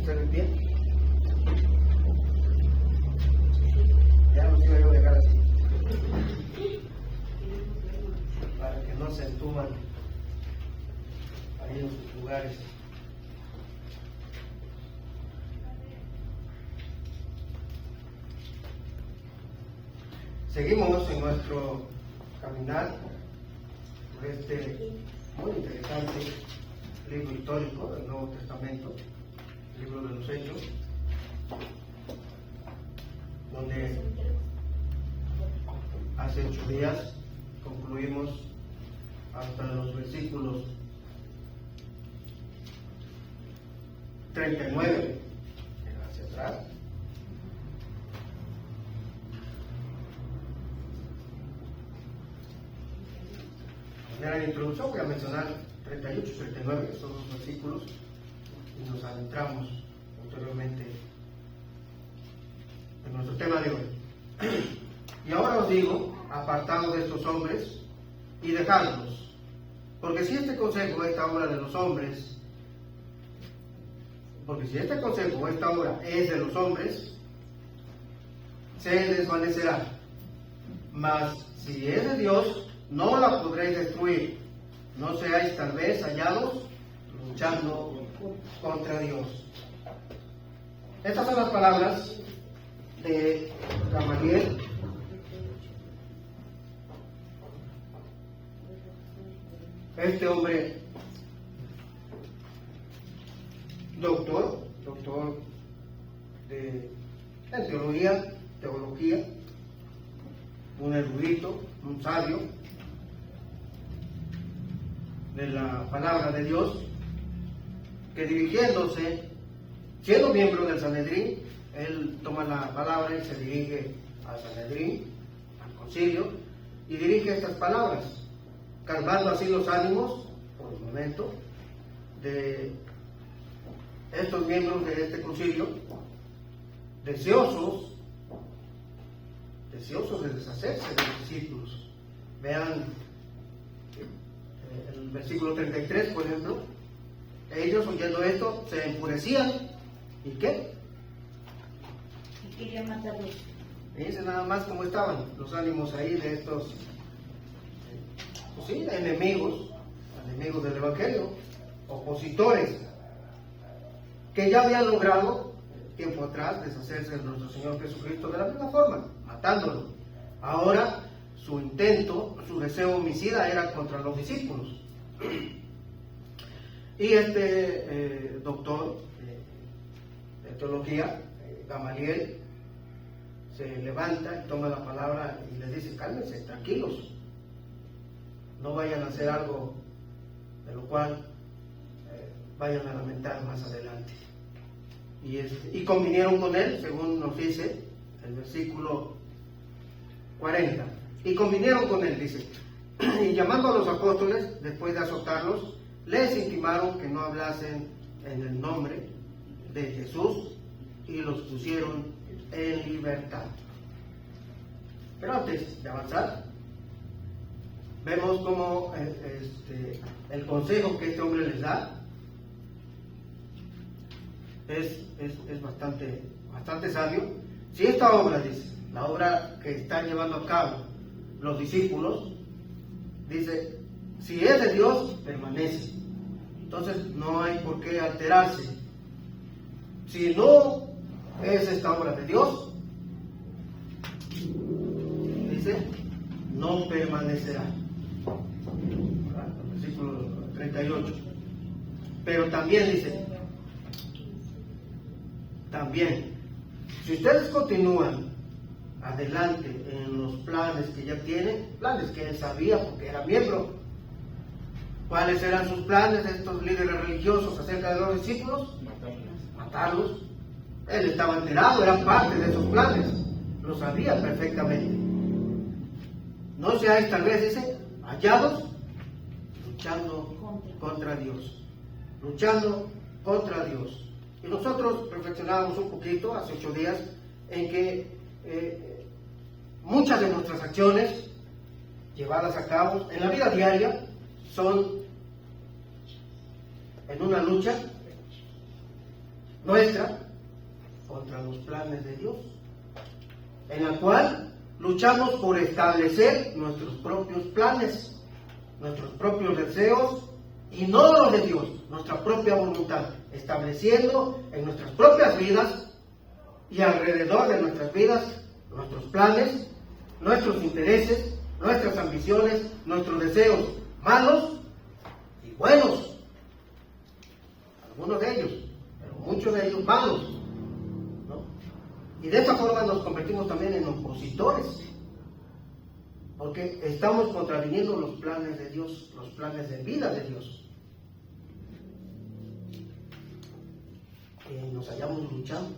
usted en pie. Ya los iba yo a dejar así, para que no se entuman ahí en sus lugares. Seguimos en nuestro caminar por este muy interesante libro histórico del Nuevo Testamento, el libro de los Hechos, donde hace 8 días concluimos hasta los versículos 39 hacia atrás. En la introducción voy a mencionar 38 y 39, estos dos versículos, y nos adentramos posteriormente en nuestro tema de hoy. Y ahora os digo, apartados de estos hombres y dejadlos, porque si este consejo, esta obra de los hombres, porque si este consejo o esta obra es de los hombres, se desvanecerá. Mas si es de Dios, no la podréis destruir. No seáis tal vez hallados luchando contra Dios. Estas son las palabras de Gamaliel, este hombre doctor en teología, un erudito, un sabio de la palabra de Dios, que dirigiéndose, siendo miembro del Sanedrín, él toma la palabra y se dirige al Sanedrín, al concilio, y dirige estas palabras, calmando así los ánimos, por el momento, de estos miembros de este concilio, deseosos de deshacerse de los discípulos. Vean el versículo 33, por ejemplo. Ellos, oyendo esto, se enfurecían. ¿Y qué? Y querían matarlos. Fíjense nada más cómo estaban los ánimos ahí de estos enemigos del Evangelio, opositores, que ya habían logrado tiempo atrás deshacerse de nuestro Señor Jesucristo de la misma forma, matándolo. Ahora su intento, su deseo homicida era contra los discípulos. Y este doctor de teología, Gamaliel, se levanta y toma la palabra y les dice: cálmense, tranquilos, no vayan a hacer algo de lo cual vayan a lamentar más adelante. Y convinieron con él, según nos dice el versículo 40. Y convinieron con él, dice, y llamando a los apóstoles, después de azotarlos, les intimaron que no hablasen en el nombre de Jesús, y los pusieron en libertad. Pero antes de avanzar, vemos cómo el consejo que este hombre les da es bastante sabio. Si esta obra, dice, la obra que están llevando a cabo los discípulos, dice, si es de Dios, permanece. Entonces no hay por qué alterarse. Si no es esta obra de Dios, dice, no permanecerá. El versículo 38. Pero también dice, si ustedes continúan adelante en los planes que ya tienen, planes que él sabía porque era miembro. ¿Cuáles eran sus planes de estos líderes religiosos acerca de los discípulos? Matarlos. Él estaba enterado, eran parte de esos planes, lo sabía perfectamente. No seáis tal vez, dice, hallados luchando contra Dios. Luchando contra Dios. Y nosotros reflexionábamos un poquito hace 8 días en que muchas de nuestras acciones llevadas a cabo en la vida diaria son en una lucha nuestra contra los planes de Dios, en la cual luchamos por establecer nuestros propios planes, nuestros propios deseos y no los de Dios, nuestra propia voluntad, estableciendo en nuestras propias vidas y alrededor de nuestras vidas nuestros planes, nuestros intereses, nuestras ambiciones, nuestros deseos malos y buenos, algunos de ellos, pero muchos de ellos malos, ¿no? Y de esta forma nos convertimos también en opositores, porque estamos contraviniendo los planes de Dios, los planes de vida de Dios. Y nos hallamos luchando.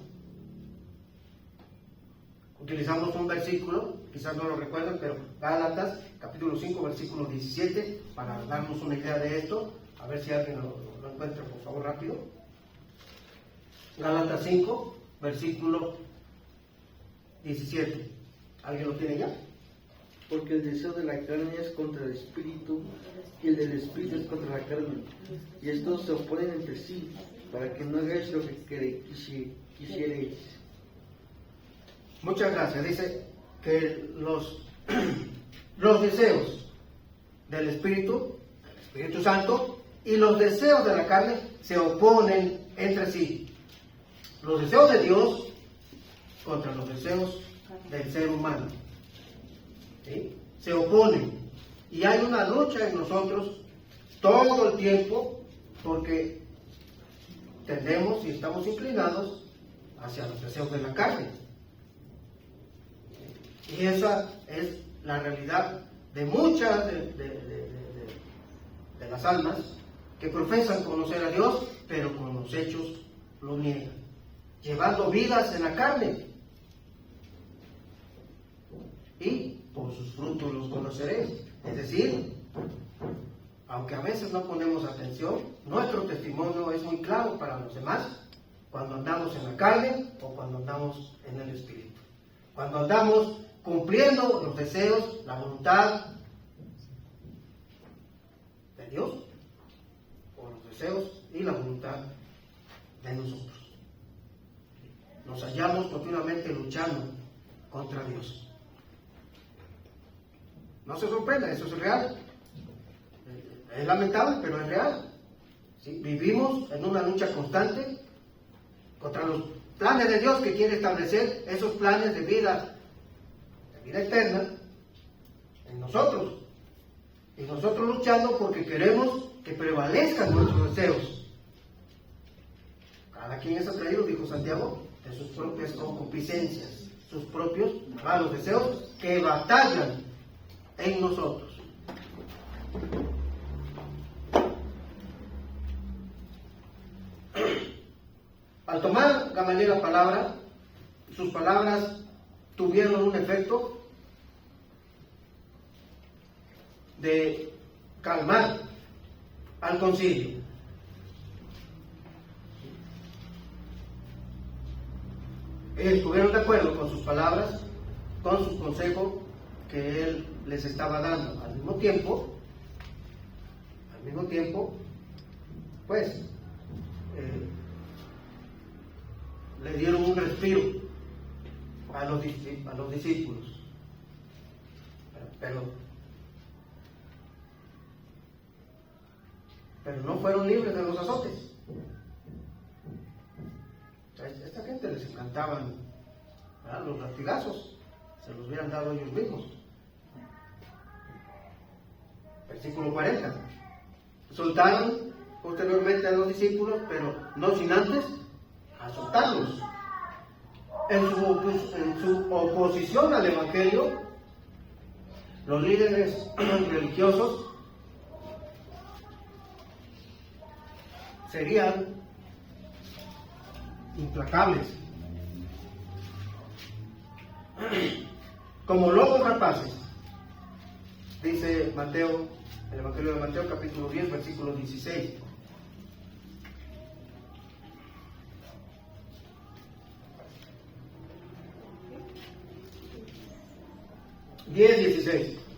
Utilizamos un versículo, quizás no lo recuerdan, pero Gálatas, capítulo 5, versículo 17, para darnos una idea de esto. A ver si alguien lo encuentra, por favor, rápido. Gálatas 5, versículo 17. ¿Alguien lo tiene ya? Porque el deseo de la carne es contra el espíritu, y el del espíritu es contra la carne. Y estos se oponen entre sí, para que no hagáis lo que quisierais. Muchas gracias. Dice que los deseos del Espíritu Santo, y los deseos de la carne se oponen entre sí. Los deseos de Dios contra los deseos del ser humano. ¿Sí? Se oponen. Y hay una lucha en nosotros todo el tiempo, porque tendemos y estamos inclinados hacia los deseos de la carne. Y esa es la realidad de muchas de las almas que profesan conocer a Dios, pero con los hechos lo niegan, llevando vidas en la carne. Y por sus frutos los conoceréis. Es decir, aunque a veces no ponemos atención, nuestro testimonio es muy claro para los demás cuando andamos en la carne o cuando andamos en el Espíritu. Cuando andamos cumpliendo los deseos, la voluntad de Dios, o los deseos y la voluntad de nosotros. Nos hallamos continuamente luchando contra Dios. No se sorprenda, eso es real. Es lamentable, pero es real. ¿Sí? Vivimos en una lucha constante contra los planes de Dios que quiere establecer, esos planes de vida eterna en nosotros. Y nosotros luchando porque queremos que prevalezcan nuestros deseos. Cada quien es atraído, dijo Santiago, de sus propias concupiscencias, sus propios malos deseos que batallan en nosotros. Al tomar Gamaliel la palabra, sus palabras tuvieron un efecto de calmar al concilio. Estuvieron de acuerdo con sus palabras, con sus consejos que él les estaba dando. Al mismo tiempo, pues, le dieron un respiro a los discípulos. Pero no fueron libres de los azotes. A esta gente les encantaban, ¿verdad?, los latigazos, se los hubieran dado ellos mismos. Versículo 40. Soltaron posteriormente a los discípulos, pero no sin antes azotarlos. En su oposición al Evangelio, los líderes religiosos serían implacables, como lobos rapaces, dice Mateo, el Evangelio de Mateo, capítulo 10, versículo 16.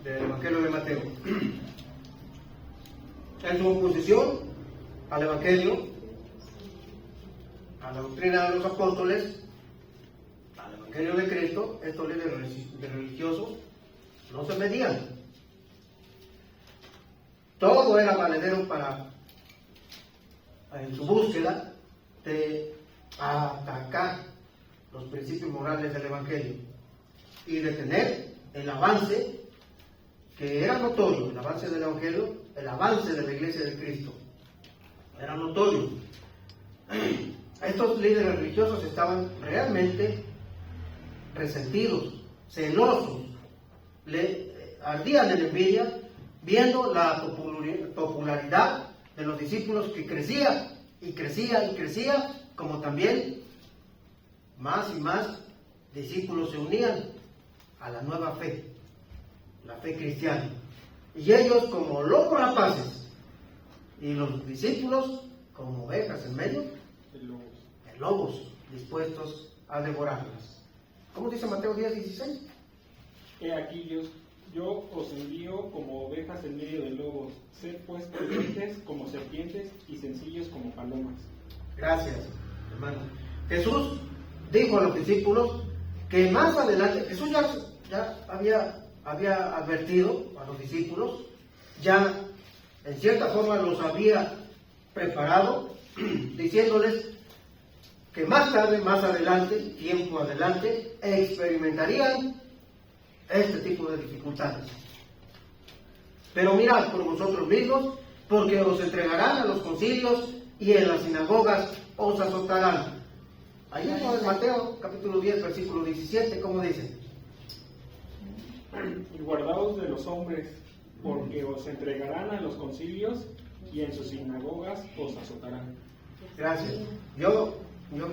Del Evangelio de Mateo. En su oposición al Evangelio, a doctrina de los apóstoles, al Evangelio de Cristo, estos líderes religiosos no se medían. Todo era valedero en su búsqueda de atacar los principios morales del Evangelio y detener el avance que era notorio, el avance del Evangelio, el avance de la Iglesia de Cristo. Era notorio. Estos líderes religiosos estaban realmente resentidos, celosos, le ardían en envidia, viendo la popularidad de los discípulos que crecía y crecía y crecía, como también más y más discípulos se unían a la nueva fe, la fe cristiana. Y ellos como locos rapaces, y los discípulos como ovejas en medio de lobos, dispuestos a devorarlas. ¿Cómo dice Mateo 10:16? He aquí yo os envío como ovejas en medio de lobos. Sed pues prudentes como serpientes y sencillos como palomas. Gracias, hermano. Jesús dijo a los discípulos que más adelante, Jesús ya había advertido a los discípulos, ya en cierta forma los había preparado, diciéndoles que más tarde, más adelante, tiempo adelante, experimentarían este tipo de dificultades. Pero mirad por vosotros mismos, porque os entregarán a los concilios y en las sinagogas os azotarán. Allí en Mateo capítulo 10, versículo 17, ¿cómo dice? Y guardaos de los hombres, porque os entregarán a los concilios y en sus sinagogas os azotarán. Gracias. Yo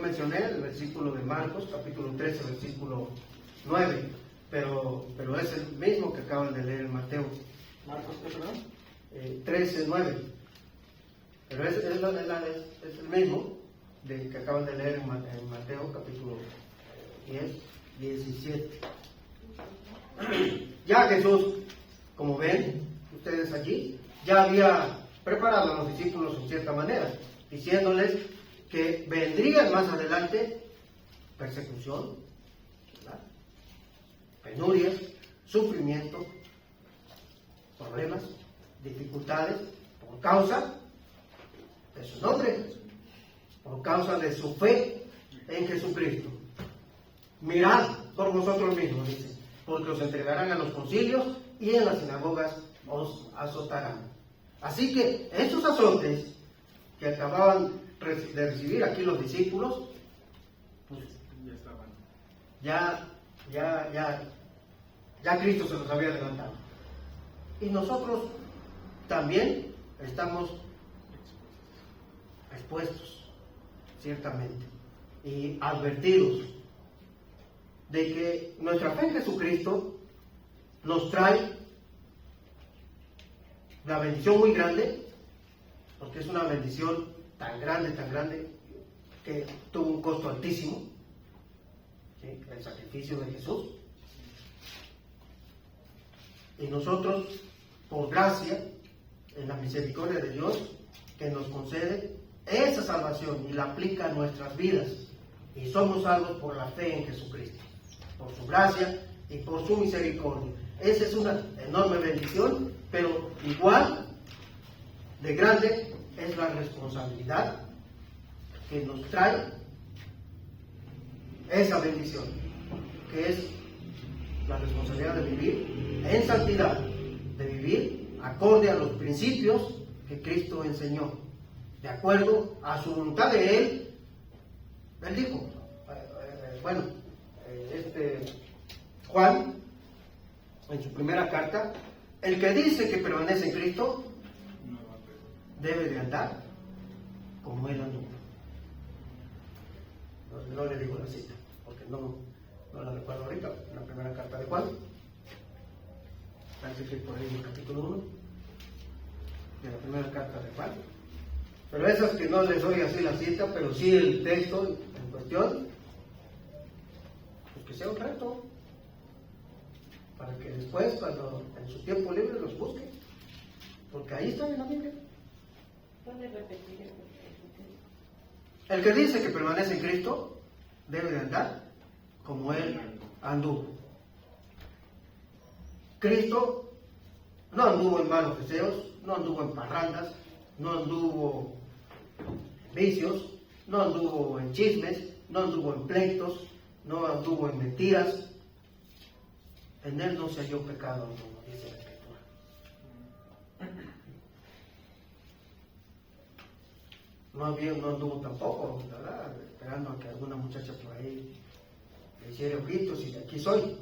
mencioné el versículo de Marcos, capítulo 13, versículo 9, pero es el mismo que acaban de leer en Mateo. ¿Marcos qué, perdón? 13, 9. Pero es el mismo que acaban de leer en Mateo, capítulo 10, 17. Ya Jesús, como ven ustedes allí, ya había preparado a los discípulos en cierta manera, diciéndoles que vendrían más adelante persecución, ¿verdad?, penurias, sufrimiento, problemas, dificultades, por causa de su nombre, por causa de su fe en Jesucristo. Mirad por vosotros mismos, dice, porque os entregarán a los concilios y en las sinagogas os azotarán. Así que estos azotes que acababan de recibir aquí los discípulos, pues ya Cristo se los había adelantado. Y nosotros también estamos expuestos, ciertamente, y advertidos de que nuestra fe en Jesucristo nos trae la bendición muy grande, porque es una bendición tan grande, que tuvo un costo altísimo, ¿sí?, el sacrificio de Jesús. Y nosotros, por gracia, en la misericordia de Dios, que nos concede esa salvación y la aplica a nuestras vidas, y somos salvos por la fe en Jesucristo, por su gracia y por su misericordia. Esa es una enorme bendición, pero igual de grande es la responsabilidad que nos trae esa bendición, que es la responsabilidad de vivir en santidad, de vivir acorde a los principios que Cristo enseñó, de acuerdo a su voluntad de Él. Él dijo, Juan, en su primera carta, el que dice que permanece en Cristo debe de andar como Él anduvo. No le digo la cita, porque no la recuerdo ahorita, la primera carta de Juan, parece que por ahí en el capítulo 1, de la primera carta de Juan. Pero esas que no les doy así la cita, pero sí el texto en cuestión, pues que sea un reto, para que después, cuando en su tiempo libre, los busque, porque ahí está en la Biblia. ¿Puede repetir el El que dice que permanece en Cristo debe de andar como Él anduvo. Cristo no anduvo en malos deseos, no anduvo en parrandas, no anduvo en vicios, no anduvo en chismes, no anduvo en pleitos, no anduvo en mentiras. En Él no se halló pecado alguno, dice la Escritura. No anduvo tampoco, ¿verdad?, esperando a que alguna muchacha por ahí le hiciera ojitos y de aquí soy,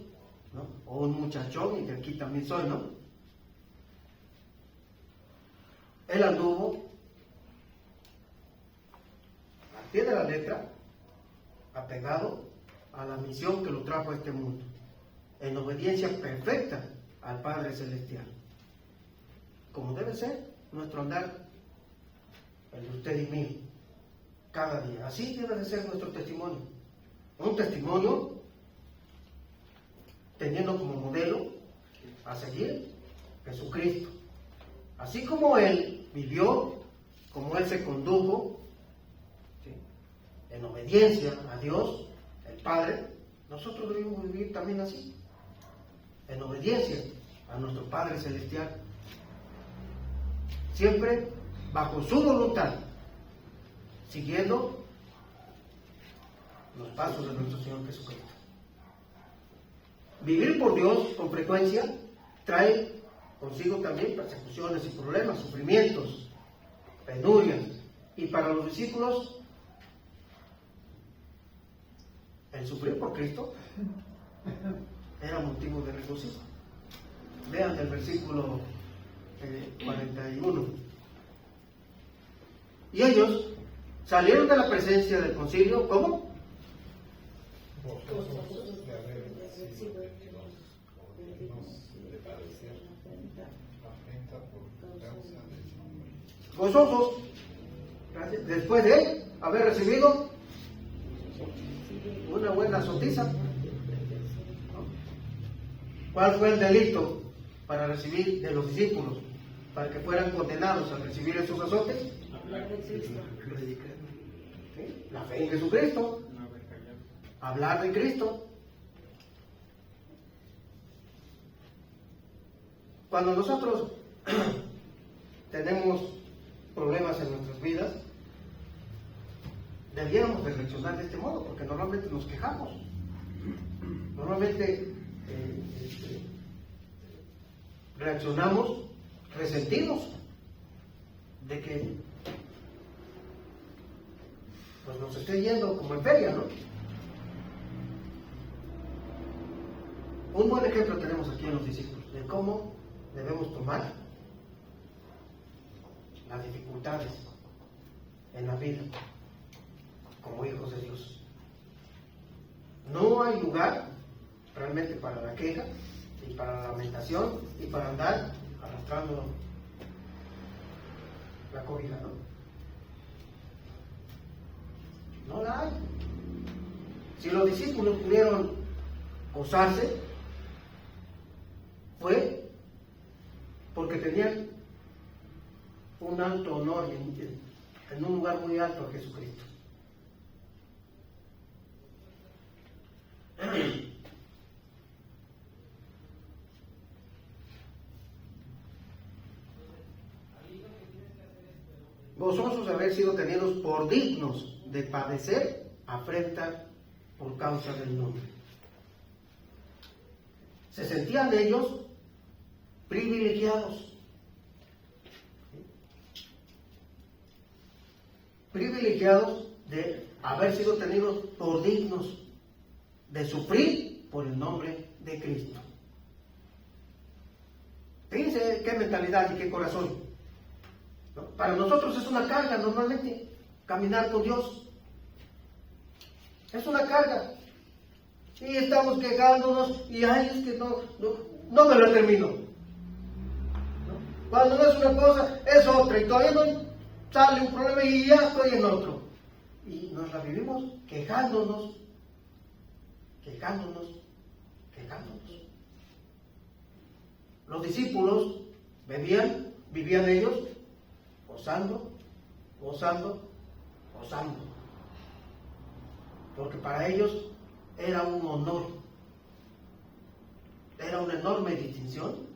¿no? O un muchachón y de aquí también soy, ¿no? Él anduvo al pie de la letra, apegado a la misión que lo trajo a este mundo, en obediencia perfecta al Padre Celestial, como debe ser nuestro andar, el de usted y mío, cada día. Así debe de ser nuestro testimonio. Un testimonio teniendo como modelo a seguir Jesucristo. Así como Él vivió, como Él se condujo, ¿sí?, en obediencia a Dios, el Padre, nosotros debemos vivir también así, en obediencia a nuestro Padre Celestial, siempre bajo su voluntad, siguiendo los pasos de nuestro Señor Jesucristo. Vivir por Dios con frecuencia trae consigo también persecuciones y problemas, sufrimientos, penurias, y para los discípulos el sufrir por Cristo era motivo de regocijo. Vean el versículo 41. Y ellos salieron de la presencia del concilio, ¿cómo? Gozosos, después de haber recibido una buena azotiza. ¿Cuál fue el delito para recibir de los discípulos, para que fueran condenados a recibir esos azotes? ¿Sí? La fe en Jesucristo, hablar de Cristo. Cuando nosotros tenemos problemas en nuestras vidas, debiéramos de reaccionar de este modo, porque normalmente nos quejamos, normalmente reaccionamos resentidos de que pues nos esté yendo como en feria, ¿no? Un buen ejemplo tenemos aquí en los discípulos de cómo debemos tomar las dificultades en la vida como hijos de Dios. No hay lugar realmente para la queja y para la lamentación y para andar arrastrando la cobija, ¿no? No la hay. Si los discípulos pudieron gozarse, fue porque tenían un alto honor en un lugar muy alto a Jesucristo. Gozosos de haber sido tenidos por dignos de padecer afrenta por causa del nombre. Se sentían ellos privilegiados. Privilegiados de haber sido tenidos por dignos de sufrir por el nombre de Cristo. Fíjense qué mentalidad y qué corazón, ¿no? Para nosotros es una carga normalmente caminar con Dios. Es una carga. Y estamos quejándonos y ay, es que no me lo termino. ¿No? Cuando no es una cosa, es otra. Y todavía no sale un problema y ya estoy en otro. Y nos la vivimos quejándonos. Los discípulos vivían ellos gozando. porque para ellos era un honor, era una enorme distinción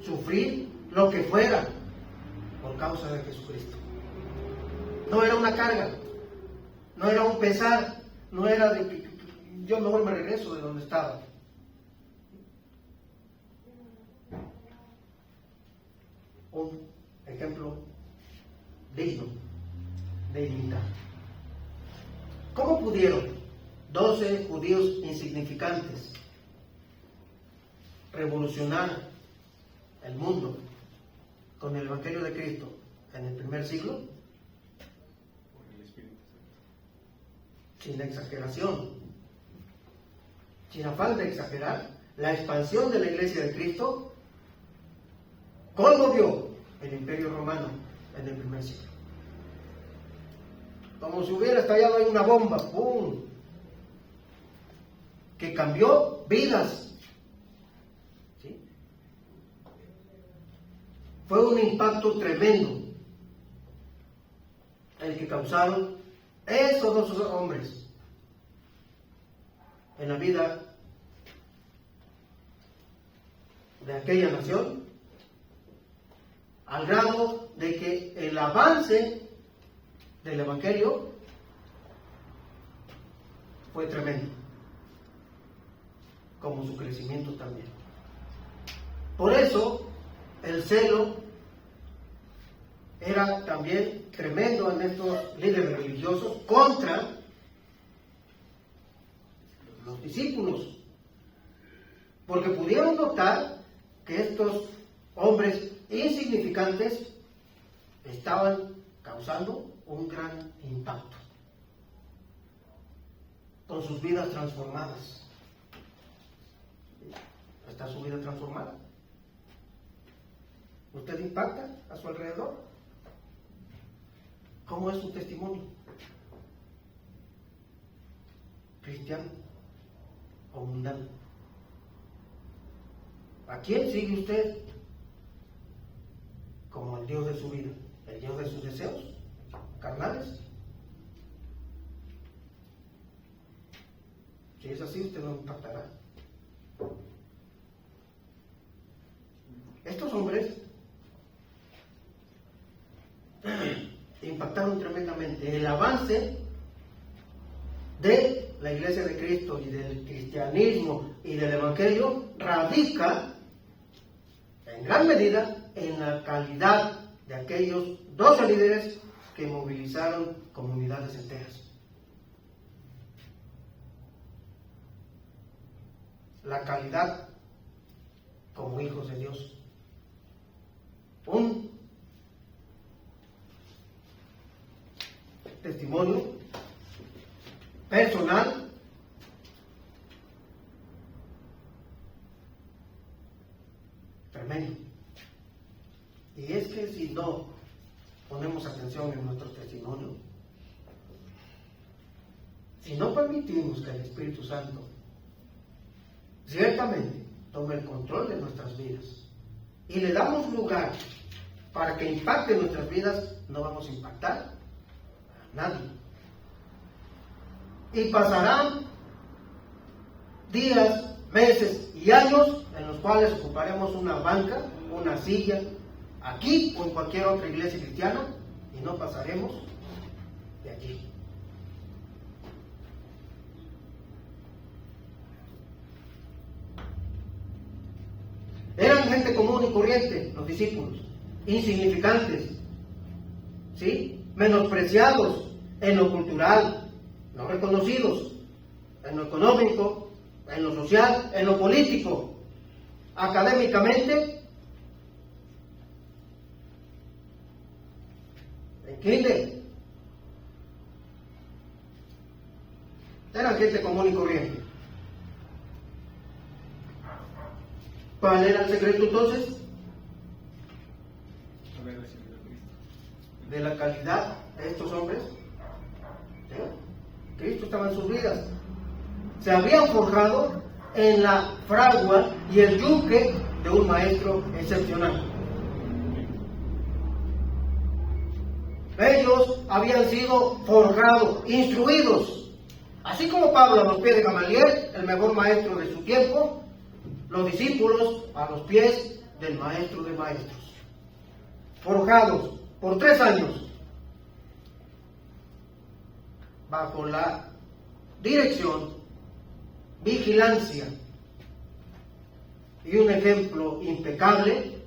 sufrir lo que fuera por causa de Jesucristo. No era una carga, no era un pesar, no era de que yo mejor me regreso de donde estaba. Un ejemplo digno de imitar. ¿Cómo pudieron 12 judíos insignificantes revolucionar el mundo con el Evangelio de Cristo en el primer siglo? Por el Espíritu Santo. Sin exageración, sin afán de exagerar, la expansión de la Iglesia de Cristo conmovió el Imperio Romano en el primer siglo. Como si hubiera estallado ahí una bomba, ¡pum!, que cambió vidas. ¿Sí? Fue un impacto tremendo el que causaron esos dos hombres en la vida de aquella nación, al grado de que el avance del Evangelio fue tremendo, como su crecimiento también. Por eso el celo era también tremendo en estos líderes religiosos contra los discípulos, porque pudieron notar que estos hombres insignificantes estaban causando un gran impacto con sus vidas transformadas. ¿Está su vida transformada? ¿Usted impacta a su alrededor? ¿Cómo es su testimonio? ¿Cristiano o mundano? ¿A quién sigue usted como el Dios de su vida? ¿El Dios de sus deseos carnales? Si es así, usted no impactará. Estos hombres impactaron tremendamente. El avance de la Iglesia de Cristo y del cristianismo y del Evangelio radica en gran medida en la calidad de aquellos 12 líderes que movilizaron comunidades enteras. La calidad como hijos de Dios. Un testimonio personal tremendo. Y es que si no ponemos atención en nuestro testimonio, si no permitimos que el Espíritu Santo ciertamente tome el control de nuestras vidas y le damos lugar para que impacte nuestras vidas, no vamos a impactar a nadie. Y pasarán días, meses y años en los cuales ocuparemos una banca, una silla, aquí o en cualquier otra iglesia cristiana, y no pasaremos de allí. Eran gente común y corriente, los discípulos, insignificantes, ¿sí?, menospreciados en lo cultural, no reconocidos en lo económico, en lo social, en lo político, académicamente, en kinder. Eran gente común y corriente. ¿Cuál era el secreto entonces? Haber recibido a Cristo. De la calidad de estos hombres. ¿Sí? Cristo estaba en sus vidas. Se habían forjado en la fragua y el yunque de un maestro excepcional. Ellos habían sido forjados, instruidos. Así como Pablo a los pies de Gamaliel, el mejor maestro de su tiempo, los discípulos a los pies del maestro de maestros. Forjados por 3 años bajo la dirección, vigilancia y un ejemplo impecable,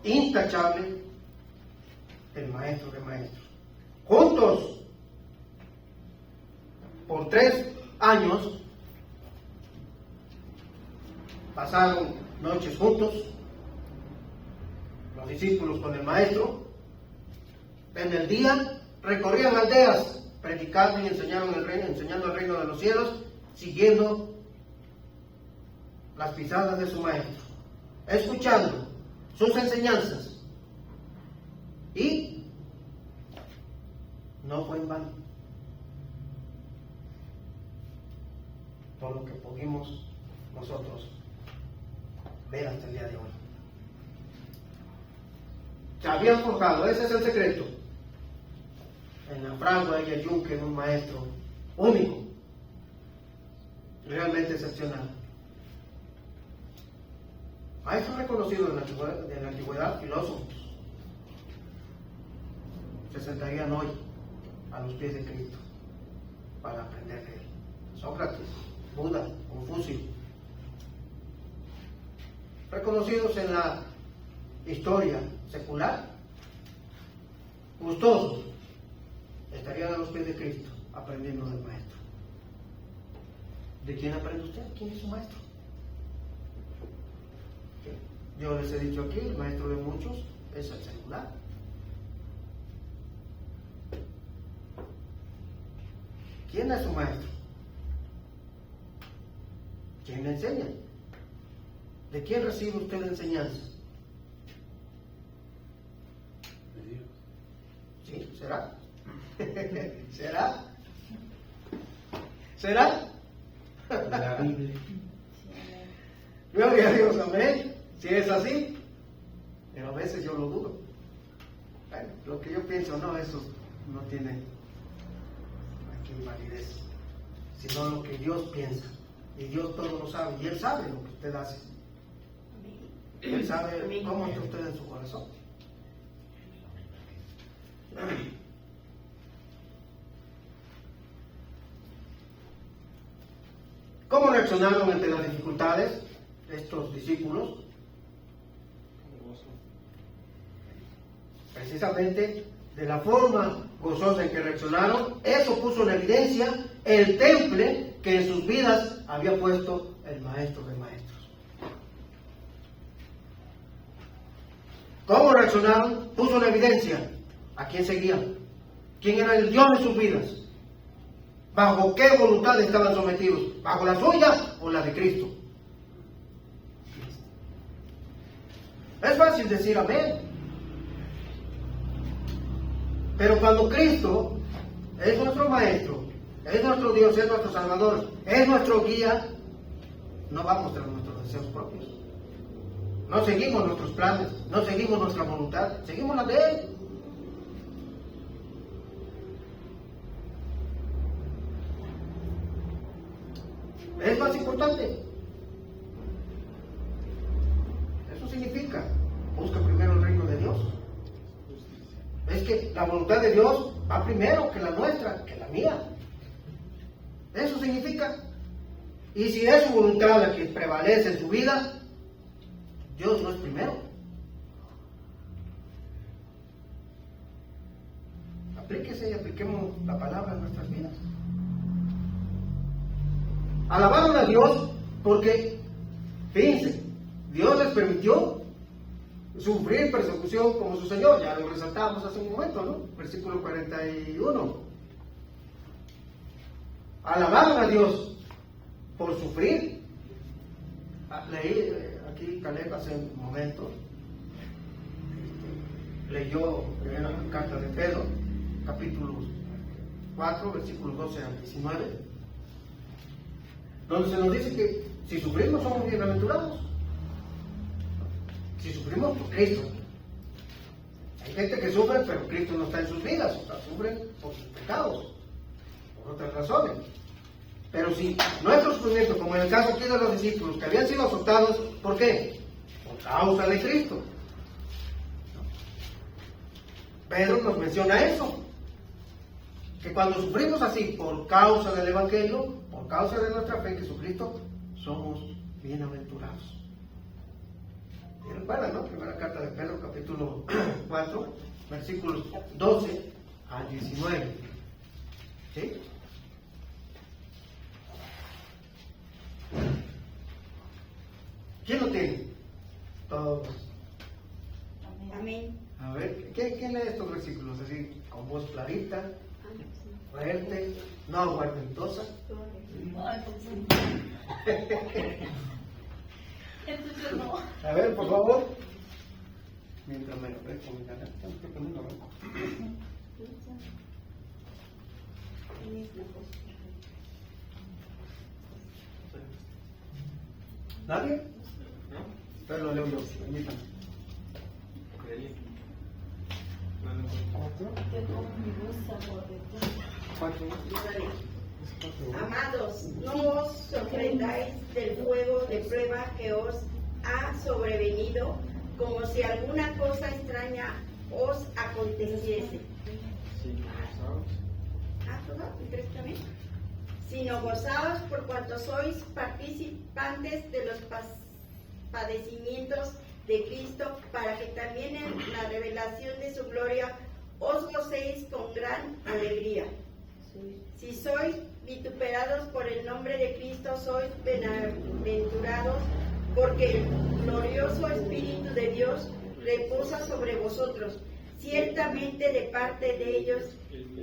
intachable, del maestro de maestros. Juntos, por 3 años, pasaron noches juntos, los discípulos con el maestro. En el día recorrían aldeas, predicando y enseñando el reino de los cielos, siguiendo las pisadas de su maestro, escuchando sus enseñanzas. Y no fue en vano, por lo que pudimos nosotros ver hasta el día de hoy. Se habían forjado, ese es el secreto, en la fragua y el yunque de un maestro único, realmente excepcional. Maestros reconocidos en la antigüedad, filósofos, se sentarían hoy a los pies de Cristo para aprender de él. Sócrates, Buda, Confucio, reconocidos en la historia secular, gustosos, estarían a los pies de Cristo aprendiendo del maestro. ¿De quién aprende usted? ¿Quién es su maestro? Yo les he dicho aquí, el maestro de muchos es el secular. ¿Quién es su maestro? ¿Quién le enseña? ¿De quién recibe usted la enseñanza? ¿Sí? ¿Será? ¿Será? ¿Será? La Biblia. Gloria a Dios, amén. Si es así, pero a veces yo lo dudo. Bueno, lo que yo pienso, no, eso no tiene aquí validez, sino lo que Dios piensa. Y Dios todo lo sabe, y Él sabe lo que usted hace. Él sabe cómo está usted en su corazón. ¿Cómo reaccionaron ante las dificultades estos discípulos? Precisamente de la forma gozosa en que reaccionaron, eso puso en evidencia el temple que en sus vidas había puesto el maestro de maestros. ¿Cómo reaccionaron? Puso en evidencia a quién seguían, quién era el Dios de sus vidas, bajo qué voluntad estaban sometidos, bajo la suya o la de Cristo. Es fácil decir amén, pero cuando Cristo es nuestro maestro, es nuestro Dios, es nuestro Salvador, es nuestro guía, no vamos tras nuestros deseos propios. No seguimos nuestros planes, no seguimos nuestra voluntad, seguimos la de Él. Es más importante. Eso significa, busca primero el reino de Dios. Es que la voluntad de Dios va primero que la nuestra, que la mía. Eso significa. Y si es su voluntad la que prevalece en su vida, Dios no es primero. Aplíquese y apliquemos la palabra en nuestras vidas. Alabaron a Dios porque, fíjense, Dios les permitió sufrir persecución como su Señor. Ya lo resaltábamos hace un momento, ¿no? Versículo 41. Alabaron a Dios por sufrir. Leí aquí Caleb hace un momento, leyó la carta de Pedro, capítulo 4, versículos 12 al 19, donde se nos dice que si sufrimos somos bienaventurados. Si sufrimos por Cristo, hay gente que sufre, pero Cristo no está en sus vidas, o sea, sufren por sus pecados, por otras razones. Pero si nuestro sufrimiento, como en el caso aquí de los discípulos, que habían sido azotados, ¿por qué? Por causa de Cristo. Pedro nos menciona eso, que cuando sufrimos así por causa del Evangelio, por causa de nuestra fe en Jesucristo, somos bienaventurados. Y recuerdan, ¿no? Primera carta de Pedro, capítulo 4, versículos 12 al 19. ¿Sí? ¿Quién lo tiene? Todos. Amén. A ver, ¿quién lee estos versículos así, con voz clarita, fuerte, no aguardentosa? Entonces no. A ver, por favor. Mientras me lo con mi canal, tengo que ponerlo, ¿no? ¿Nadie? ¿No? Pero lo leo yo, permítame. Creí. ¿Cuatro? Amados, no os sorprendáis del fuego de prueba que os ha sobrevenido, como si alguna cosa extraña os aconteciese. ¿Todo? ¿El tres también? Sino gozaos por cuanto sois participantes de los padecimientos de Cristo, para que también en la revelación de su gloria os gocéis con gran alegría. Si sois vituperados por el nombre de Cristo, sois bienaventurados, porque el glorioso Espíritu de Dios reposa sobre vosotros. Ciertamente de parte de ellos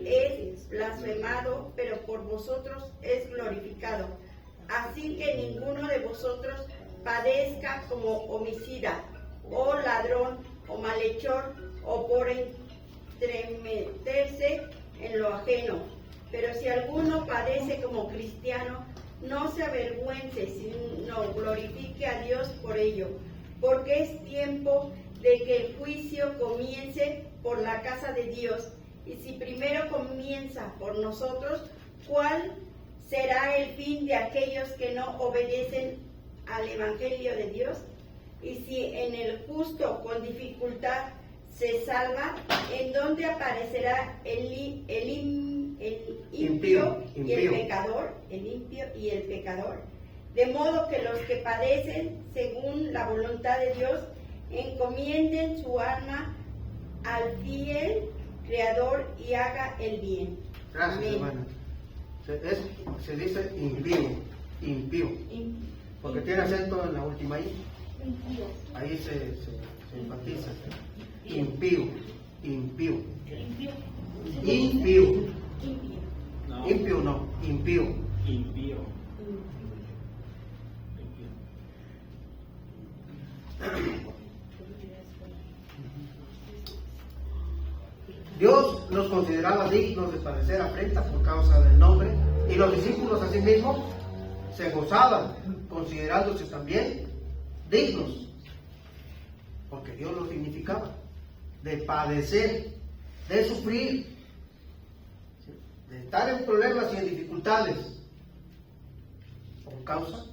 es blasfemado, pero por vosotros es glorificado. Así que ninguno de vosotros padezca como homicida, o ladrón, o malhechor, o por entremeterse en lo ajeno. Pero si alguno padece como cristiano, no se avergüence, sino glorifique a Dios por ello, porque es tiempo de que el juicio comience por la casa de Dios. Y si primero comienza por nosotros, ¿cuál será el fin de aquellos que no obedecen al Evangelio de Dios? Y si en el justo con dificultad se salva, ¿en dónde aparecerá el impío y el pecador? El impío y el pecador. De modo que los que padecen según la voluntad de Dios encomienden su alma al fiel Creador y haga el bien. Gracias, Amén. hermana. Se dice impío, porque tiene acento en la última I. Ahí se enfatiza. Impío. Limpio. No. Impío no, impío. Impío. Dios los consideraba dignos de padecer afrenta por causa del nombre, y los discípulos asimismo se gozaban, considerándose también dignos, porque Dios los dignificaba, de padecer, de sufrir, de estar en problemas y en dificultades, por causa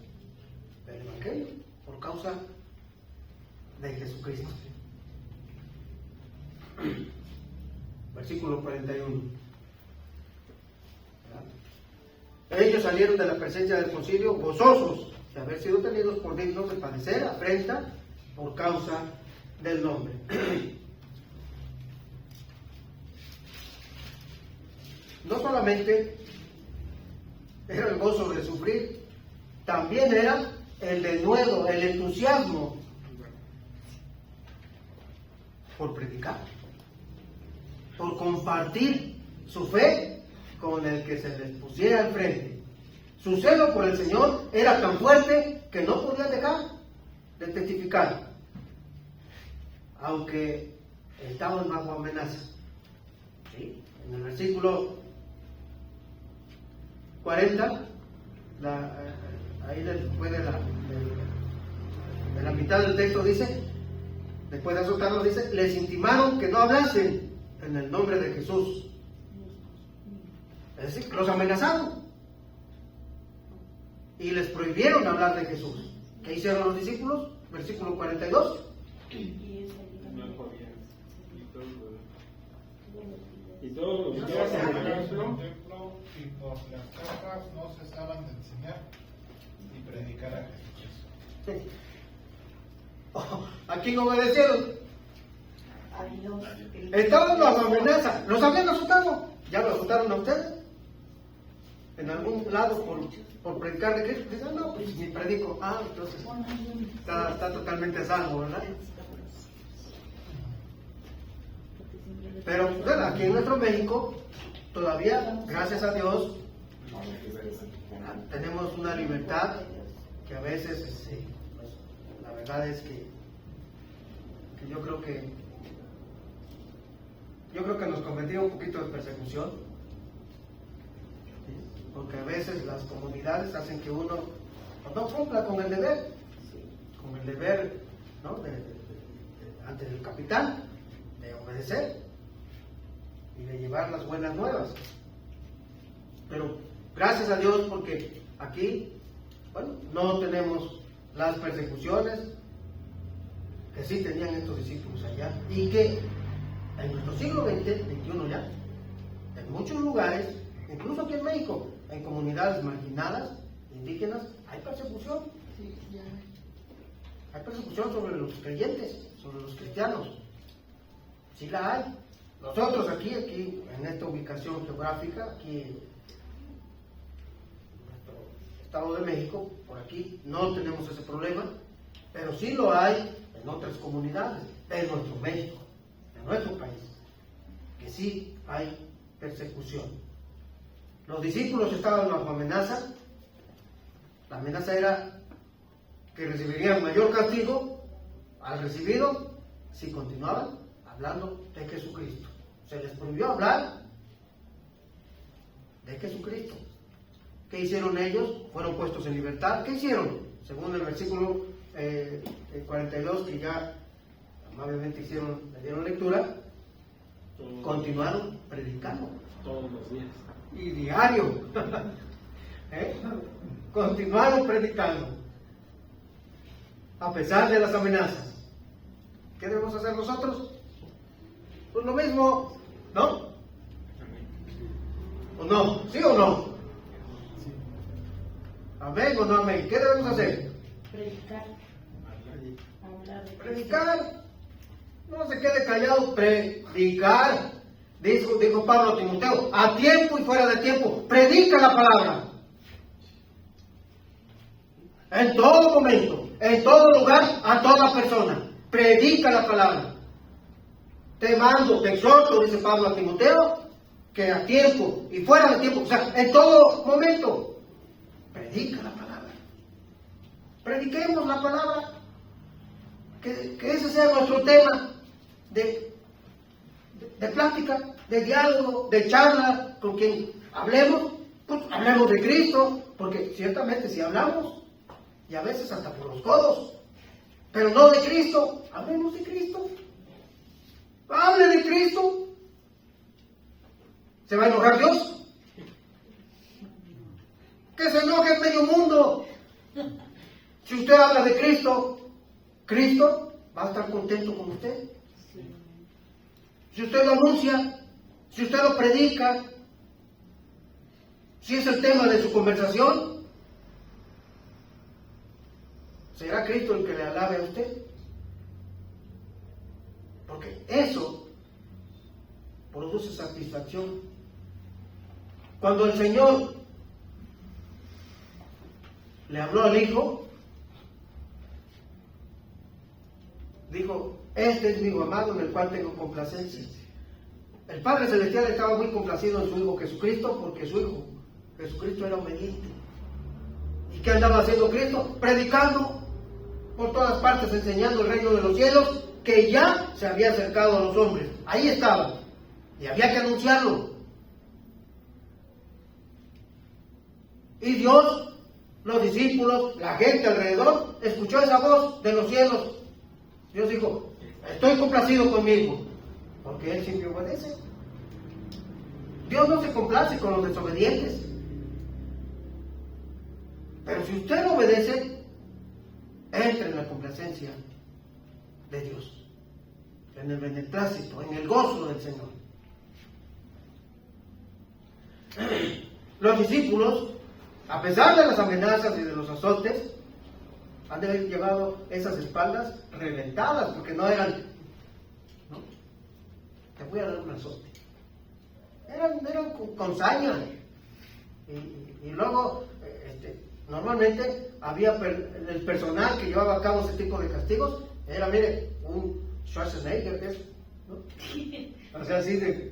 del Evangelio, por causa de Jesucristo. Versículo 41. ¿Verdad? Ellos salieron de la presencia del concilio gozosos de haber sido tenidos por dignos de padecer afrenta por causa del nombre. No solamente era el gozo de sufrir, también era el denuedo, el entusiasmo por predicar, por compartir su fe con el que se les pusiera al frente. Su celo por el Señor era tan fuerte que no podían dejar de testificar, aunque estaban bajo amenaza. ¿Sí? En el versículo 40, ahí después de la mitad del texto dice: después de azotarlos, dice, les intimaron que no hablasen en el nombre de Jesús. Es decir, los amenazaron y les prohibieron hablar de Jesús. ¿Qué hicieron los discípulos? Versículo 42. No podían. Y todos los días en el templo, y por las casas no cesaban de enseñar y predicar a Jesús. ¿A quién obedecieron? A Dios. Estaban bajo amenaza. ¿Los habían azotado? ¿Ya lo azotaron a ustedes? En algún lado por predicar de Cristo. Dicen, no, pues ni predico. Ah, entonces está totalmente salvo, ¿verdad? Pero bueno, aquí en nuestro México, todavía, gracias a Dios, tenemos una libertad que a veces, pues, la verdad es que yo creo que nos convendría un poquito de persecución, porque a veces las comunidades hacen que uno no cumpla con el deber, ¿no? ante el capitán, de obedecer y de llevar las buenas nuevas. Pero gracias a Dios, porque aquí, bueno, no tenemos las persecuciones que sí tenían estos discípulos allá, y que en nuestro siglo XX, XXI ya, en muchos lugares, incluso aquí en México, en comunidades marginadas, indígenas, hay persecución. Hay persecución sobre los creyentes, sobre los cristianos. Sí la hay. Nosotros aquí, en esta ubicación geográfica, aquí en nuestro Estado de México, por aquí, no tenemos ese problema, pero sí lo hay en otras comunidades, en nuestro México, en nuestro país, que sí hay persecución. Los discípulos estaban bajo amenaza. La amenaza era que recibirían mayor castigo al recibido si continuaban hablando de Jesucristo. Se les prohibió hablar de Jesucristo. ¿Qué hicieron ellos? Fueron puestos en libertad. ¿Qué hicieron? Según el versículo 42, que ya amablemente le dieron lectura, continuaron predicando. todos los días. Y diario. Continuaron predicando. A pesar de las amenazas. ¿Qué debemos hacer nosotros? Pues lo mismo, ¿no? ¿O no? ¿Sí o no? ¿Amén o no amén? ¿Qué debemos hacer? Predicar. Hablar de Predicar. No se quede callado, predicar. Dijo Pablo a Timoteo, a tiempo y fuera de tiempo, predica la palabra. En todo momento, en todo lugar, a toda persona, predica la palabra. Te mando, te exhorto, dice Pablo a Timoteo, que a tiempo y fuera de tiempo, o sea, en todo momento, predica la palabra. Prediquemos la palabra. Que ese sea nuestro tema de plática, de diálogo, de charla, con quien hablemos, pues hablemos de Cristo, porque ciertamente si hablamos, y a veces hasta por los codos, pero no de Cristo, hablemos de Cristo. Hable de Cristo. ¿Se va a enojar Dios? Que se enoje el medio mundo. Si usted habla de Cristo, Cristo va a estar contento con usted. Si usted lo anuncia, si usted lo predica, si es el tema de su conversación, ¿será Cristo el que le alabe a usted? Porque eso produce satisfacción. Cuando el Señor le habló al Hijo, dijo, este es mi Hijo amado en el cual tengo complacencia. El Padre Celestial estaba muy complacido en su Hijo Jesucristo, porque su Hijo Jesucristo era obediente. ¿Y qué andaba haciendo Cristo? Predicando por todas partes, enseñando el reino de los cielos, que ya se había acercado a los hombres. Ahí estaba, y había que anunciarlo. Y Dios, los discípulos, la gente alrededor, escuchó esa voz de los cielos. Dios dijo, estoy complacido conmigo, porque Él siempre obedece. Dios no se complace con los desobedientes. Pero si usted obedece, entra en la complacencia de Dios, en el beneplácito, en el gozo del Señor. Los discípulos, a pesar de las amenazas y de los azotes, han de haber llevado esas espaldas reventadas, porque no eran, ¿no? Te voy a dar un azote. Eran con saña. Y luego, normalmente había el personal que llevaba a cabo ese tipo de castigos, era, mire, un Schwarzenegger, ¿qué es? ¿No? O sea, así de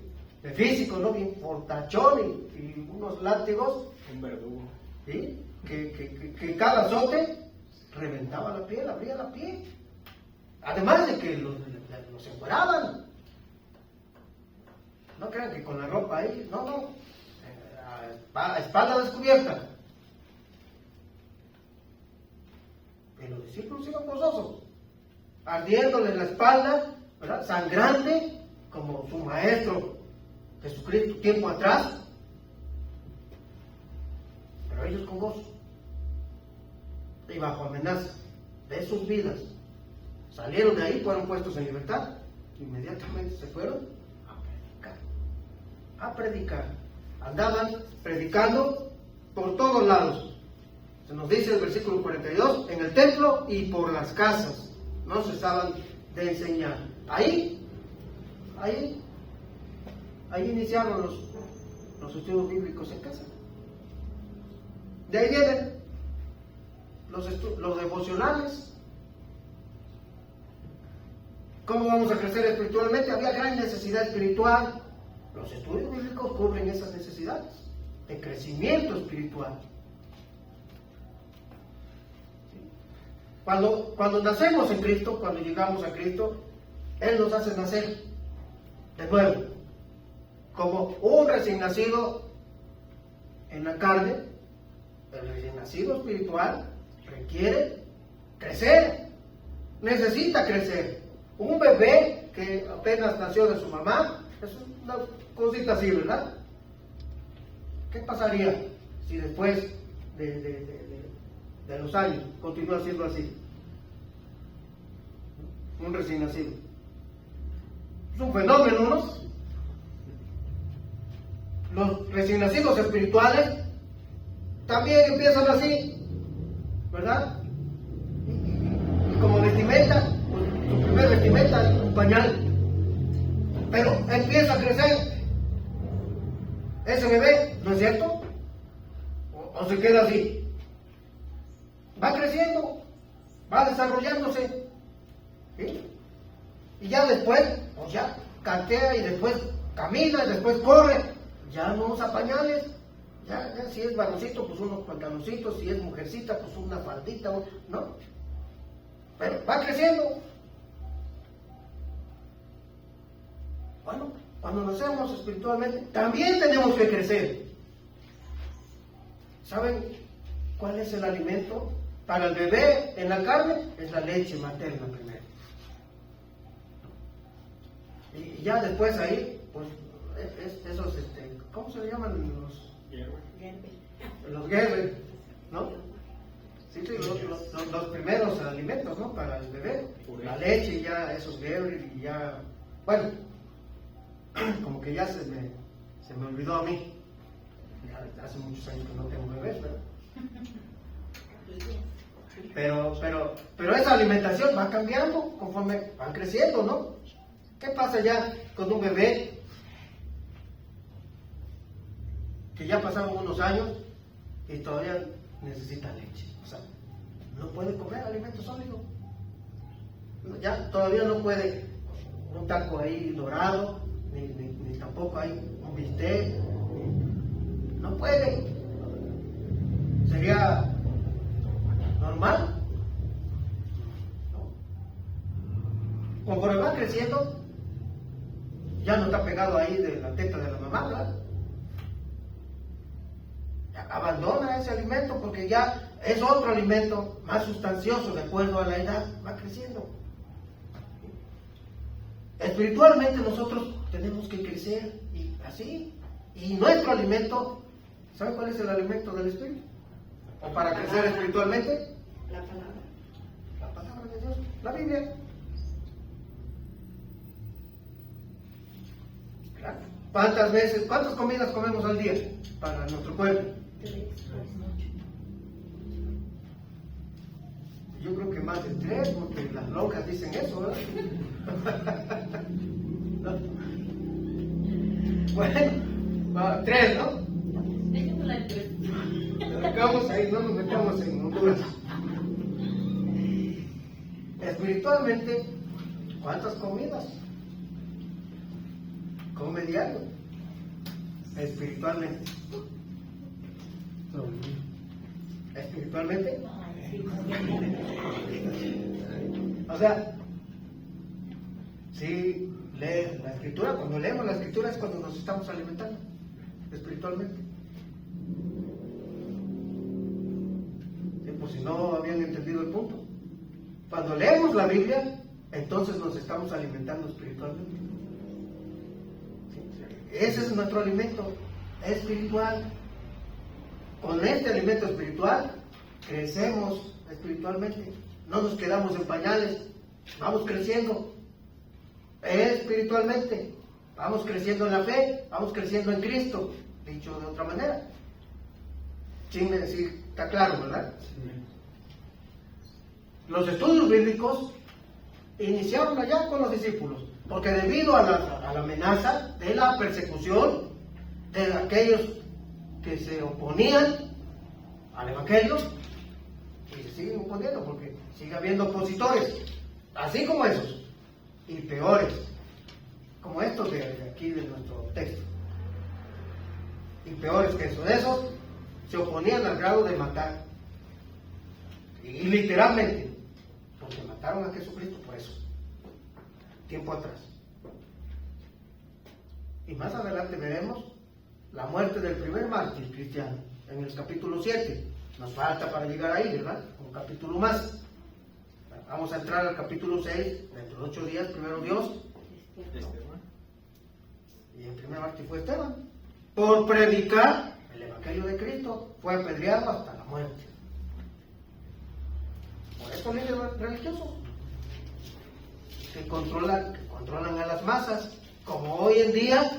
físico, ¿no? Bien fortachón y unos látigos. Un verdugo. ¿Sí? Que cada azote reventaba la piel, abría la piel. Además de que los encueraban. No crean que con la ropa ahí, no. A espalda descubierta. Y los discípulos iban gozosos, ardiéndole la espalda, ¿verdad? Sangrante, como su maestro Jesucristo tiempo atrás. Pero ellos con gozo y bajo amenaza de sus vidas salieron de ahí, fueron puestos en libertad, inmediatamente se fueron a predicar. Andaban predicando por todos lados. Se nos dice el versículo 42, en el templo y por las casas no cesaban de enseñar. Ahí iniciaron los estudios bíblicos en casa. De ahí vienen los devocionales. ¿Cómo vamos a crecer espiritualmente? Había gran necesidad espiritual. Los estudios bíblicos cubren esas necesidades de crecimiento espiritual. Cuando nacemos en Cristo, cuando llegamos a Cristo, Él nos hace nacer de nuevo, como un recién nacido en la carne. El recién nacido espiritual requiere crecer, necesita crecer. Un bebé que apenas nació de su mamá es una cosita así, ¿verdad? ¿Qué pasaría si después de los años continúa siendo así? Un recién nacido. Es un fenómeno, ¿no? Los recién nacidos espirituales también empiezan así, ¿verdad? Y como vestimenta, pues, su primer vestimenta es un pañal. Pero empieza a crecer ese bebé, ¿no es cierto? ¿O se queda así? Va creciendo, va desarrollándose, ¿sí? Y ya después, pues ya cantea y después camina y después corre. Ya no usa pañales. Ya si es varoncito, pues unos pantaloncitos, si es mujercita, pues una faldita, ¿no? Pero va creciendo. Bueno, cuando nacemos espiritualmente, también tenemos que crecer. ¿Saben cuál es el alimento para el bebé en la carne? Es la leche materna primero. Y ya después ahí, pues, esos, ¿cómo se le llaman los Gerber, ¿no? Sí, los primeros alimentos, ¿no? Para el bebé, la leche y ya esos Gerber y ya, bueno, como que ya se me olvidó a mí. Ya hace muchos años que no tengo bebés, ¿verdad? Pero esa alimentación va cambiando conforme van creciendo, ¿no? ¿Qué pasa ya con un bebé que ya pasaron unos años y todavía necesita leche? O sea, no puede comer alimento sólido. Ya todavía no puede un taco ahí dorado, ni tampoco hay un bistec. No puede. ¿Sería normal? No. Conforme va creciendo, ya no está pegado ahí de la teta de la mamá, ¿verdad? Abandona ese alimento porque ya es otro alimento más sustancioso de acuerdo a la edad, va creciendo. Espiritualmente nosotros tenemos que crecer y así. Y nuestro alimento, ¿saben cuál es el alimento del Espíritu? O para crecer espiritualmente, La palabra. la palabra de Dios, la Biblia. Claro. ¿Cuántas comidas comemos al día para nuestro cuerpo? 3 Yo creo que más de 3, porque las locas dicen eso, ¿verdad? ¿No? Bueno, 3, ¿no? Déjame la empresa. Acabamos ahí, no nos metamos en Honduras. Espiritualmente, ¿cuántas comidas come diario? Espiritualmente. Espiritualmente. O sea, si lees la escritura, cuando leemos la escritura es cuando nos estamos alimentando espiritualmente. Sí, por si no habían entendido el punto. Cuando leemos la Biblia, entonces nos estamos alimentando espiritualmente. Sí, ese es nuestro alimento espiritual. Con este alimento espiritual crecemos espiritualmente. No nos quedamos en pañales, vamos creciendo espiritualmente. Vamos creciendo en la fe, vamos creciendo en Cristo. Dicho de otra manera. Sin decir, está claro, ¿verdad? Los estudios bíblicos iniciaron allá con los discípulos, porque debido a la amenaza de la persecución de aquellos que se oponían al Evangelio, y se siguen oponiendo porque sigue habiendo opositores, así como esos, y peores, como estos de aquí de nuestro texto, y peores que eso. De esos se oponían al grado de matar, y literalmente, porque mataron a Jesucristo por eso, tiempo atrás. Y más adelante veremos la muerte del primer mártir cristiano, en el capítulo 7. Nos falta para llegar ahí, ¿verdad? Un capítulo más. Vamos a entrar al capítulo 6, dentro de 8 días, primero Dios. Y el primer mártir fue Esteban. Por predicar el Evangelio de Cristo, fue apedreado hasta la muerte. Por estos líderes religiosos que controlan a las masas, como hoy en día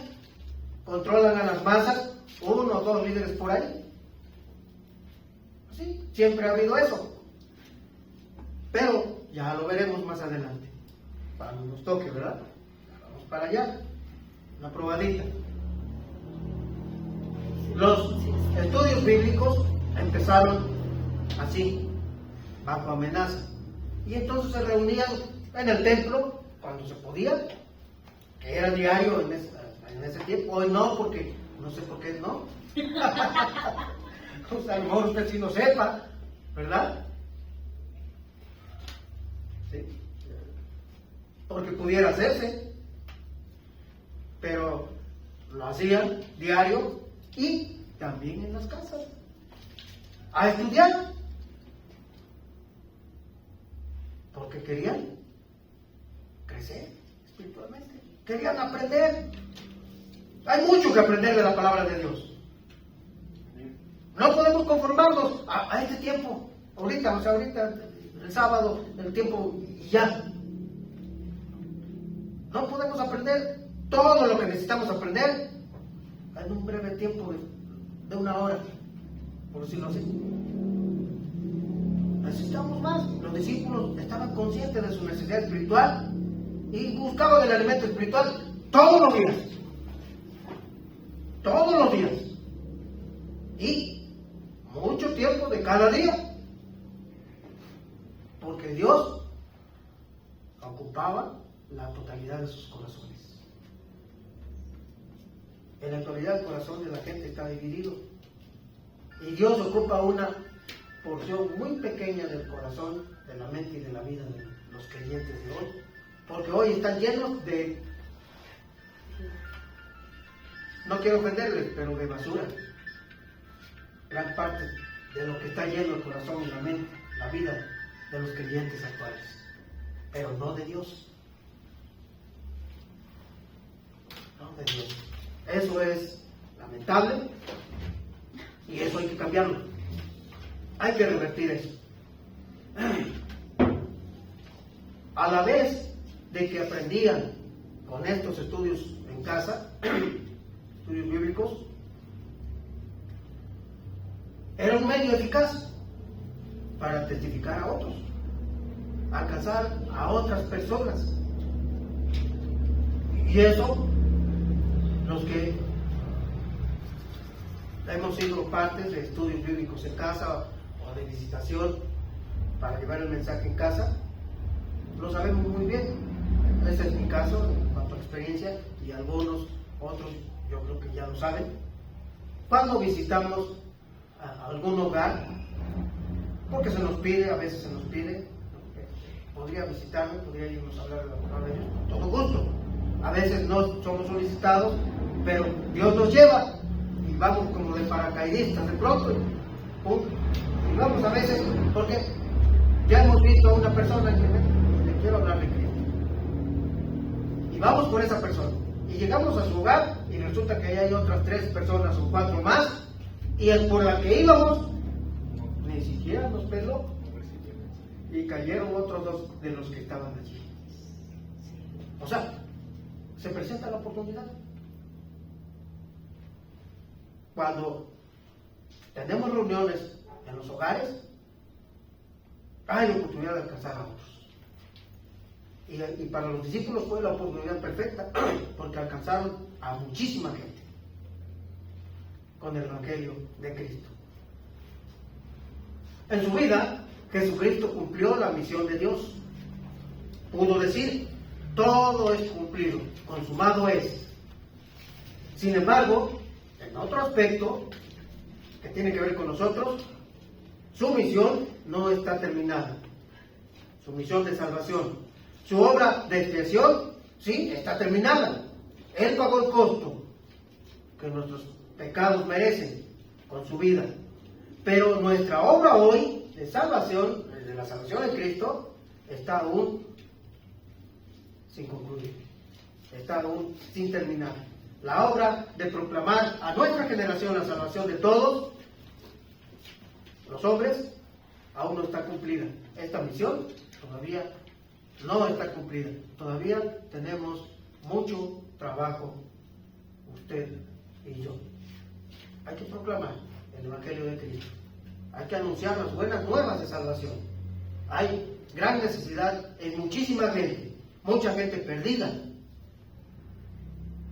controlan a las masas 1 o 2 líderes por ahí. Sí, siempre ha habido eso. Pero ya lo veremos más adelante, cuando nos toque, ¿verdad? Vamos para allá, una probadita. Los estudios bíblicos empezaron así, bajo amenaza. Y entonces se reunían en el templo cuando se podía, que era diario en ese tiempo. Hoy no, porque no sé por qué no. O sea, a lo mejor usted sí no sepa, ¿verdad? Sí. Porque pudiera hacerse, pero lo hacían diario y también en las casas, a estudiar, porque querían crecer espiritualmente, querían aprender. Hay mucho que aprender de la palabra de Dios. No podemos conformarnos a este tiempo, ahorita, el sábado, el tiempo y ya. No podemos aprender todo lo que necesitamos aprender en un breve tiempo de 1 hora, por decirlo así. Necesitamos más. Los discípulos estaban conscientes de su necesidad espiritual y buscaban el alimento espiritual todos los días. Todos los días. Y mucho tiempo de cada día. Porque Dios ocupaba la totalidad de sus corazones. En la actualidad el corazón de la gente está dividido. Y Dios ocupa una porción muy pequeña del corazón, de la mente y de la vida de los creyentes de hoy. Porque hoy están llenos de, no quiero ofenderles, pero de basura. Gran parte de lo que está lleno el corazón y la mente, la vida de los creyentes actuales, pero no de Dios. de Dios. Eso es lamentable y eso hay que cambiarlo. Hay que revertir eso. A la vez de que aprendían con estos estudios en casa, estudios bíblicos, era un medio eficaz para testificar a otros, alcanzar a otras personas. Y eso, los que hemos sido partes de estudios bíblicos en casa o de visitación para llevar el mensaje en casa, lo sabemos muy bien. Ese es mi caso en cuanto a experiencia, y algunos otros yo creo que ya lo saben. Cuando visitamos a algún hogar, porque se nos pide, a veces se nos pide, podría visitarme, podría irnos a hablar de la palabra de Dios con todo gusto. A veces no somos solicitados, pero Dios nos lleva y vamos como de paracaidistas de pronto, ¡pum! Y vamos a veces porque ya hemos visto a una persona que le quiero hablar de Cristo, y vamos por esa persona y llegamos a su hogar y resulta que ahí hay otras 3 personas o 4 más, y el por la que íbamos ni siquiera nos peló y cayeron otros 2 de los que estaban allí. O sea, se presenta la oportunidad. Cuando tenemos reuniones en los hogares, hay oportunidad de alcanzar a otros. Y para los discípulos fue la oportunidad perfecta, porque alcanzaron a muchísima gente con el Evangelio de Cristo. En su vida, Jesucristo cumplió la misión de Dios. Pudo decir: todo es cumplido, consumado es. Sin embargo, en otro aspecto que tiene que ver con nosotros, su misión no está terminada. Su misión de salvación, su obra de expiación, sí, está terminada. Él pagó el costo que nuestros pecados merecen con su vida. Pero nuestra obra hoy de salvación, de la salvación en Cristo, está aún sin concluir, está aún sin terminar. La obra de proclamar a nuestra generación la salvación de todos los hombres aún no está cumplida. Esta misión todavía no está cumplida. Todavía tenemos mucho trabajo, usted y yo. Hay que proclamar el Evangelio de Cristo. Hay que anunciar las buenas nuevas de salvación. Hay gran necesidad en muchísima gente, mucha gente perdida.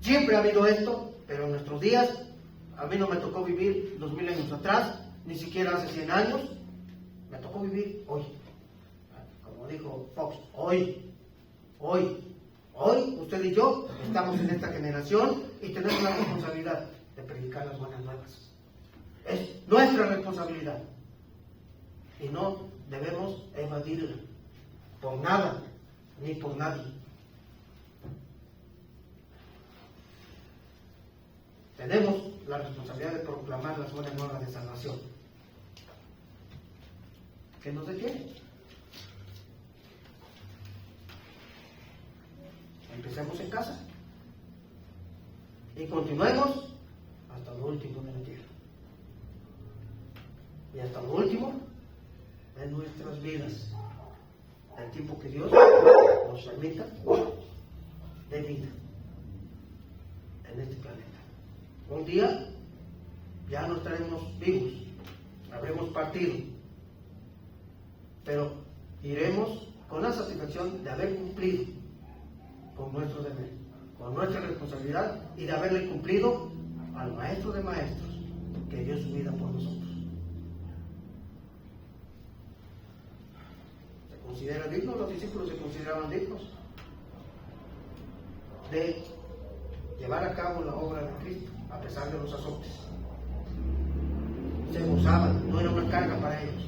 Siempre ha habido esto, pero en nuestros días, a mí no me tocó vivir 2000 años atrás, ni siquiera hace 100 años, me tocó vivir hoy. Como dijo Fox, hoy, usted y yo estamos en esta generación y tenemos la responsabilidad de predicar las buenas nuevas. Es nuestra responsabilidad y no debemos evadirla por nada ni por nadie. Tenemos la responsabilidad de proclamar las buenas nuevas de salvación. ¿Qué nos detiene? Empecemos en casa y continuemos hasta lo último de la tierra. Y hasta lo último de nuestras vidas, el tiempo que Dios nos permita de vida en este planeta. Un día ya no estaremos vivos, habremos partido, pero iremos con la satisfacción de haber cumplido con nuestro deber, con nuestra responsabilidad y de haberle cumplido al Maestro de Maestros que dio su vida por nosotros. ¿Se considera digno? Los discípulos se consideraban dignos de llevar a cabo la obra de Cristo a pesar de los azotes. Se gozaban, no era una carga para ellos,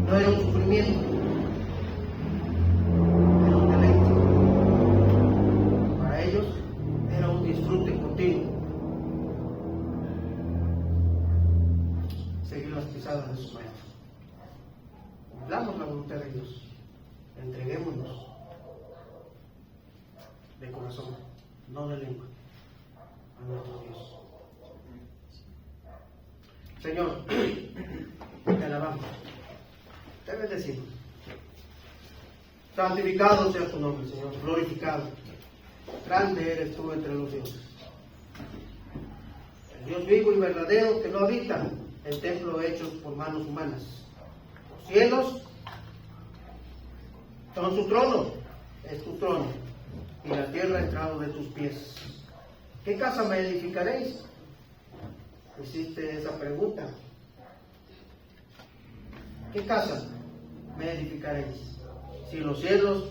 no era un sufrimiento, era un deleite. Para ellos era un disfrute continuo. Seguir las pisadas de su maestro. Cumplamos la voluntad de Dios, entreguémonos de corazón, no de lengua. a nuestro Dios. Señor, te alabamos, te bendecimos. Santificado sea tu nombre, Señor, glorificado. Grande eres tú entre los dioses. El Dios vivo y verdadero que no habita en templos hechos por manos humanas. Los cielos son su trono, es tu trono, y la tierra estrado de tus pies. ¿Qué casa me edificaréis? Hiciste esa pregunta. ¿Qué casa me edificaréis? Si los cielos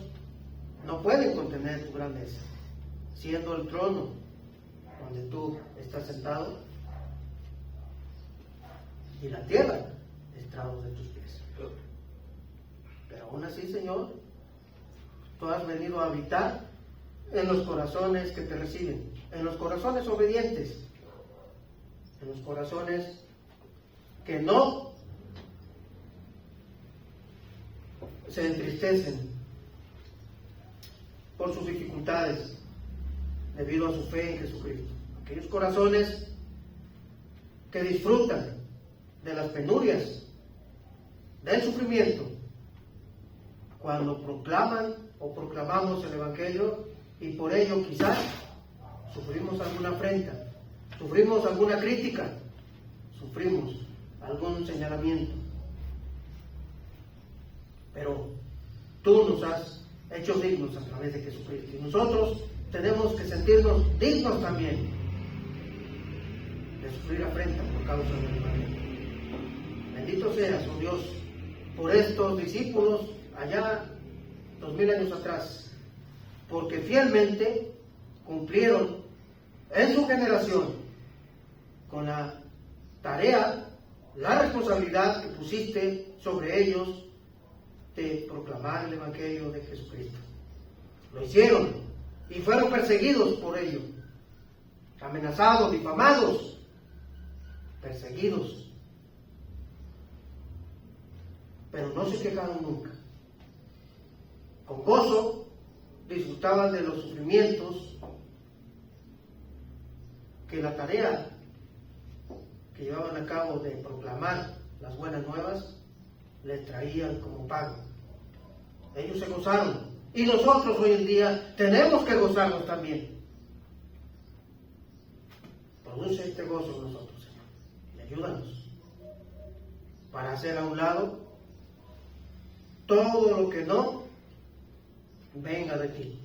no pueden contener tu grandeza, siendo el trono donde tú estás sentado, y la tierra estrado de tus pies. Pero aún así, Señor, tú has venido a habitar en los corazones que te reciben, en los corazones obedientes, en los corazones que no se entristecen por sus dificultades debido a su fe en Jesucristo. Aquellos corazones que disfrutan de las penurias, del sufrimiento, cuando proclaman o proclamamos el Evangelio, y por ello quizás sufrimos alguna afrenta, sufrimos alguna crítica, sufrimos algún señalamiento. Pero tú nos has hecho dignos a través de Jesucristo, y nosotros tenemos que sentirnos dignos también de sufrir afrenta por causa del Evangelio. Bendito seas, oh Dios, por estos discípulos allá 2000 años atrás, porque fielmente cumplieron en su generación con la tarea, la responsabilidad que pusiste sobre ellos de proclamar el Evangelio de Jesucristo. Lo hicieron y fueron perseguidos por ello, amenazados, difamados, perseguidos. Pero no se quejaron nunca. Con gozo disfrutaban de los sufrimientos que la tarea que llevaban a cabo de proclamar las buenas nuevas les traían como pago. Ellos se gozaron, y nosotros hoy en día tenemos que gozarnos también. Produce este gozo en nosotros, Señor, y ayúdanos para hacer a un lado todo lo que no venga de ti.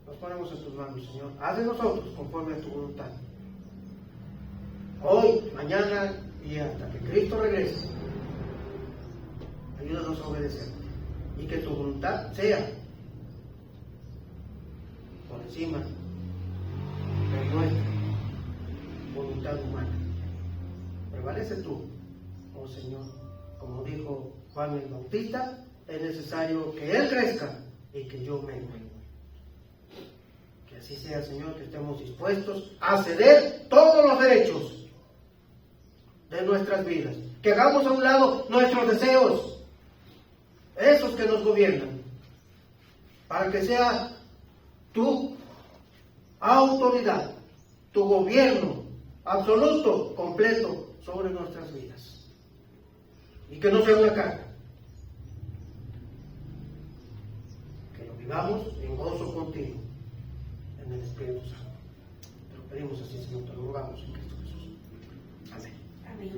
Nos ponemos en tus manos, Señor. Haz de nosotros conforme a tu voluntad. Hoy, mañana y hasta que Cristo regrese, ayúdanos a obedecerte, y que tu voluntad sea por encima de nuestra voluntad humana. Prevalece tú, oh Señor. Como dijo Juan el Bautista, es necesario que Él crezca y que yo mengue. Que así sea, Señor, que estemos dispuestos a ceder todos los derechos de nuestras vidas. Que hagamos a un lado nuestros deseos, esos que nos gobiernan, para que sea tu autoridad, tu gobierno absoluto, completo sobre nuestras vidas. Y que no sea una carga. Que lo vivamos en gozo contigo, en el Espíritu Santo. Te lo pedimos así, Señor, te lo rogamos en Cristo Jesús. Amén. Amén.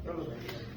Dios los bendiga.